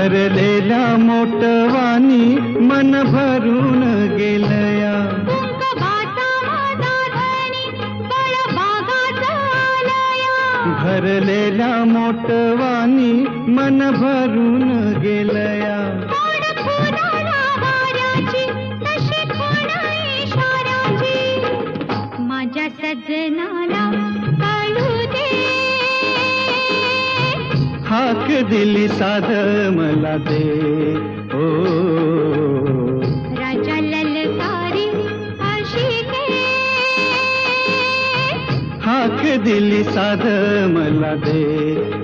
भरलेल्या मोटवानी मन भरून गेलया. भरलेल्या मोटवानी मन भरून गेलया. माझ्या सजनाला कळू दे. हाक दिली साध मला दे. ओ राजा ललकारी आशिके. हाक दिली साध मला दे.